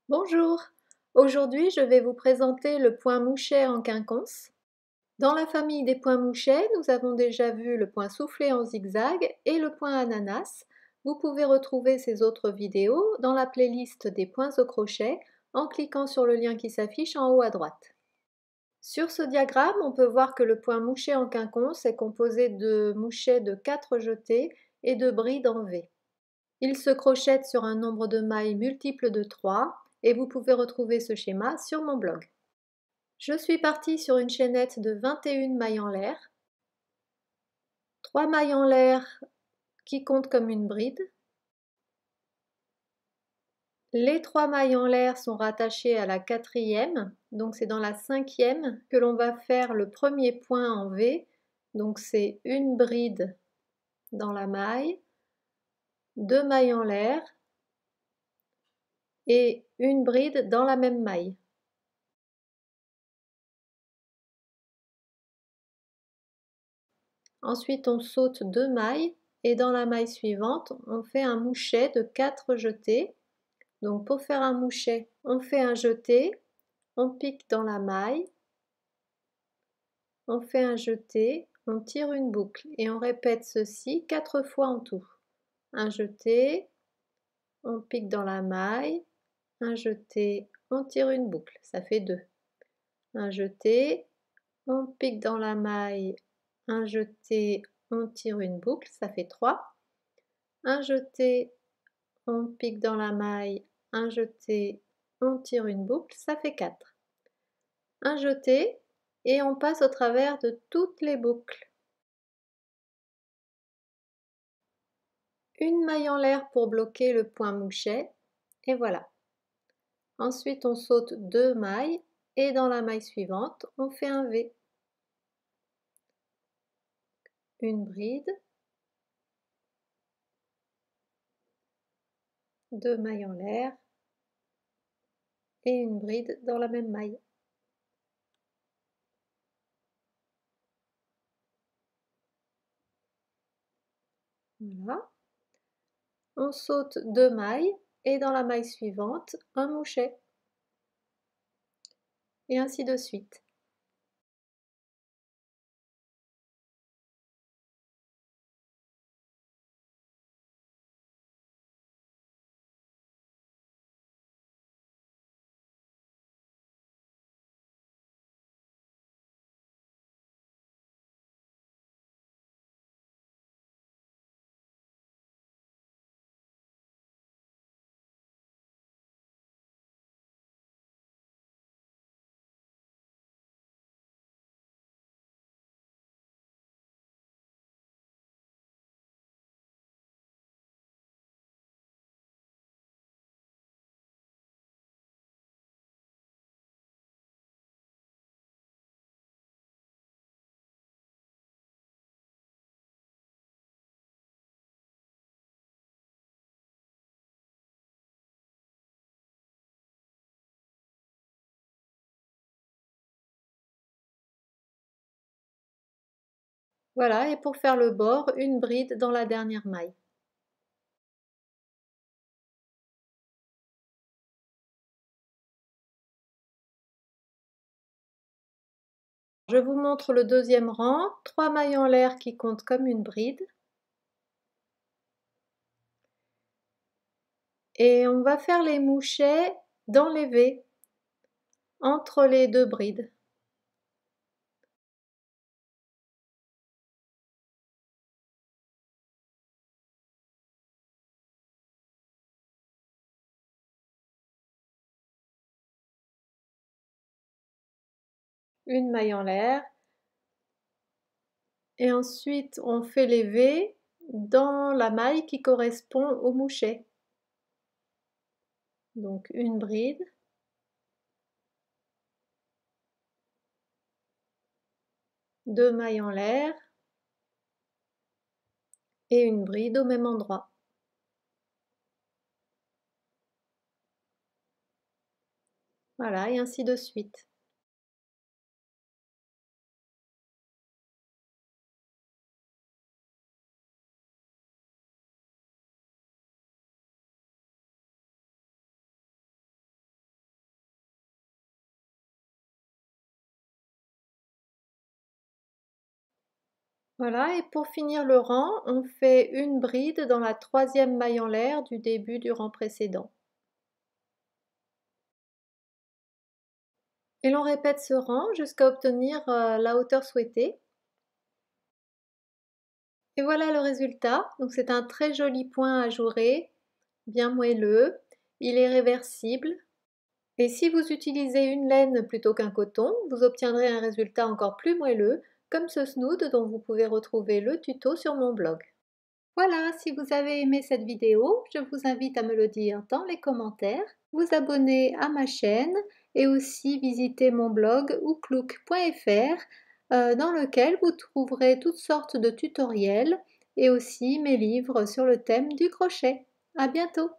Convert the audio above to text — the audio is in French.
Bonjour, aujourd'hui je vais vous présenter le point mouchet en quinconce. Dans la famille des points mouchets, nous avons déjà vu le point soufflé en zigzag et le point ananas. Vous pouvez retrouver ces autres vidéos dans la playlist des points au crochet en cliquant sur le lien qui s'affiche en haut à droite. Sur ce diagramme, on peut voir que le point mouchet en quinconce est composé de mouchets de 4 jetés et de brides en V. Il se crochette sur un nombre de mailles multiple de 3 et vous pouvez retrouver ce schéma sur mon blog. Je suis partie sur une chaînette de 21 mailles en l'air, 3 mailles en l'air qui comptent comme une bride. Les 3 mailles en l'air sont rattachées à la quatrième, donc c'est dans la cinquième que l'on va faire le premier point en V, donc c'est une bride dans la maille, 2 mailles en l'air et une bride dans la même maille. Ensuite, on saute 2 mailles et dans la maille suivante, on fait un mouchet de 4 jetés. Donc pour faire un mouchet, on fait un jeté, on pique dans la maille, on fait un jeté, on tire une boucle et on répète ceci 4 fois en tout. Un jeté, on pique dans la maille, un jeté, on tire une boucle, ça fait 2. Un jeté, on pique dans la maille, un jeté, on tire une boucle, ça fait 3. Un jeté, on pique dans la maille, un jeté, on tire une boucle, ça fait 4. Un jeté et on passe au travers de toutes les boucles. Une maille en l'air pour bloquer le point mouchet et voilà. Ensuite on saute 2 mailles et dans la maille suivante on fait un V. Une bride, 2 mailles en l'air et une bride dans la même maille. Voilà. On saute 2 mailles et dans la maille suivante un mouchet. Et ainsi de suite. Voilà, et pour faire le bord, une bride dans la dernière maille. Je vous montre le deuxième rang, 3 mailles en l'air qui comptent comme une bride. Et on va faire les mouchets dans les V, entre les 2 brides. Une maille en l'air. Et ensuite, on fait les V dans la maille qui correspond au mouchet. Donc une bride. Deux mailles en l'air. Et une bride au même endroit. Voilà, et ainsi de suite. Voilà, et pour finir le rang, on fait une bride dans la troisième maille en l'air du début du rang précédent. Et l'on répète ce rang jusqu'à obtenir la hauteur souhaitée. Et voilà le résultat. Donc c'est un très joli point ajouré, bien moelleux. Il est réversible. Et si vous utilisez une laine plutôt qu'un coton, vous obtiendrez un résultat encore plus moelleux, comme ce snood dont vous pouvez retrouver le tuto sur mon blog. Voilà, si vous avez aimé cette vidéo, je vous invite à me le dire dans les commentaires, vous abonner à ma chaîne et aussi visiter mon blog ouklouk.fr dans lequel vous trouverez toutes sortes de tutoriels et aussi mes livres sur le thème du crochet. À bientôt!